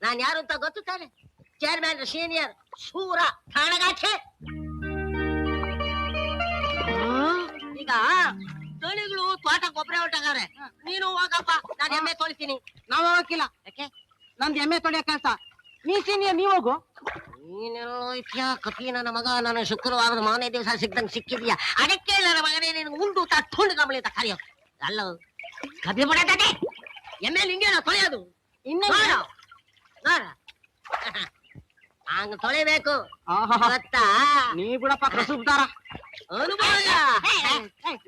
ನಾನ್ ಯಾರು ಅಂತ ಗೊತ್ತು ತಾನೆ? ಚೇರ್ಮನ್ ಸೀನಿಯರ್ ಶೂರ ಠಾಣಗಾಚೆ. ಈಗ ದಣಿಗಳು ತೋಟ ಗೊಬ್ಬರ ಹೊಂಟಾಗವ್ರೆ, ನೀನು ಹೋಗಪ್ಪ, ನಾನು ಎಮ್ಮೆ ತೊಳಿತೀನಿ. ನಾವ್ ಹೋಗಕ್ಕಿಲ್ಲ. ಯಾಕೆ? ನಮ್ದು ಎಮ್ಮೆ ತೊಳೆಯ ಕೆಲ್ಸ. ನೀ ಸೀನಿಯರ್, ನೀವ್ ಹೋಗು. ನೀನೆಲ್ಲೋ ಇತ್ಯಾ ಕಪಿ ನನ್ನ ಮಗ. ನಾನು ಶುಕ್ರವಾರದ ಮಾರನೇ ದಿವಸ ಸಿಕ್ದಂಗ್ ಸಿಕ್ಕಿದ್ಯಾ? ಅದಕ್ಕೆ ನನ್ನ ಮಗನೇ ನೀನು ಉಂಡು ತಟ್ಕೊಂಡು ಗಮಲಿ ಅಂತ ಕರೆಯೋ. ಅಲ್ಲ ಕಬಿ ಬಿಡತ್ತೆ ಎಮ್ಮೆ ಹಿಂಗೇನ ತೊಳೆಯೋದು? ಇನ್ನ ಹಂಗ ತೊಳಿಬೇಕು ಗೊತ್ತಾ? ನೀ ಬಿಡಪ್ಪ ಕಸುಬ್ದಾರ ಅನುಭವ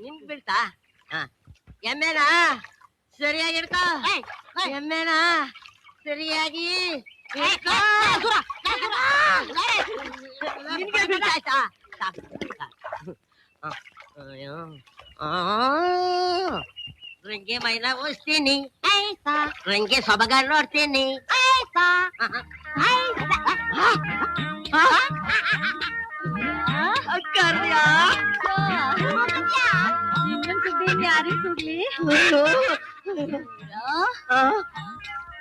ನಿನ್ ಬಿಡ್ತಾ? ಎಮ್ಮೆನ ಸರಿಯಾಗಿ ಹಿಡ್ಕೋ, ಎಮ್ಮೆನ ಸರಿಯಾಗಿ ನಿನ್ಗೆ ಬಿಟ್ಟಾಯ್ತಾ? ರಂಗೆ ಮೈನ ಓದಿಸ್ತೀನಿ, ರಂಗೆ ಸೊಬಗ ನೋಡ್ತೀನಿ. ಯಾರಿಗೆ ಸುಡ್ಲಿ?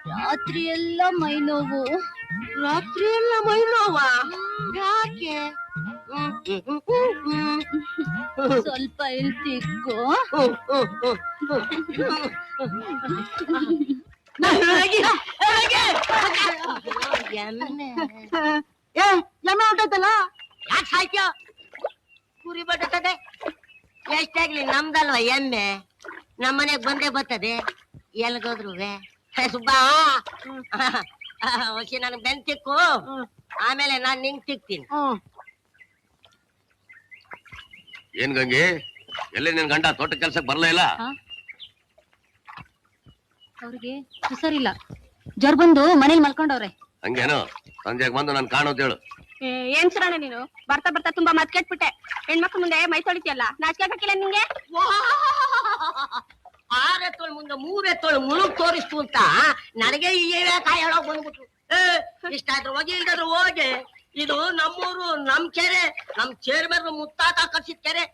ರಾತ್ರಿ ಎಲ್ಲ ಮೈ ನೋವು. ರಾತ್ರಿ ಎಲ್ಲ ಮೈ ನೋವ? ಯಾಕೆ? ಸ್ವಲ್ಪ ಇಲ್ತಿಕ್ಕೋ. ಎಮ್ಮೆ ಹೊಂಟೈತಲ್ಲ, ಯಾಕೆ ಸಾಯ್ತ್ಯ? ಕುರಿ ಬರ್ತದೆ ಎಷ್ಟಾಗ್ಲಿ ನಮ್ದಲ್ವ ಎಮ್ಮೆ, ನಮ್ಮನೆಗ್ ಬಂದೇ ಬರ್ತದೆ ಎಲ್ಗೋದ್ರುವೆ. ಸುಬ್ಬಾ ಹೊಸಿ ನನಗ್ ಬೆನ್ ತಿಕ್ಕು, ಆಮೇಲೆ ನಾನ್ ನಿಂಗ್ ತಿಕ್ತೀನಿ. ಏನ್ ಗಂಗೆ, ಎಲ್ಲಿ ನಿನ್ ಗಂಡ ತೋಟ ಕೆಲ್ಸಕ್ ಬರ್ಲೇ ಇಲ್ಲ? ಅವ್ರಿಗೆ ಹುಷಾರಿಲ್ಲ, ಜ್ವರ ಬಂದು ಮನೇಲಿ ಮಲ್ಕೊಂಡವ್ರೆ. ಹಂಗೇನು? ಸಂಜೆಗ್ ಬಂದು ನಾನು ಕಾಣೋದ್ ಹೇಳು. ಏನ್ ಸುರಣ ನೀನು, ಬರ್ತಾ ಬರ್ತಾ ತುಂಬಾ ಮತ್ ಕೆಟ್ಬಿಟ್ಟೆ. ಹೆಣ್ಮಕ್ಳು ಮುಂದೆ ಮೈ ತೊಳಿತಿಯಲ್ಲ, ನಾಚಿಕೆ ಹಾಕಿಲ್ಲ ನಿಂಗೆ? 6 ಎತ್ತೋಳು ಮುಂದೆ 3 ಎತ್ತೋಳು ಮುಳುಗ್ ತೋರಿಸ್ತು ಅಂತ ನನಗೆ ಕಾಯಿ ಹೇಳೋಕ್ ಬಂದ್ಬಿಟ್ರು. ಇಷ್ಟಾದ್ರೂ ಹೋಗಿ ಇಲ್ದಾದ್ರು ಹೋಗಿ. ಇದು ನಮ್ಮೂರು, ನಮ್ ಕೆರೆ, ನಮ್ ಚೇರ್ಮನ್ ಮುತ್ತಾತ ಕಟ್ಸಿದ ಕೆರೆ.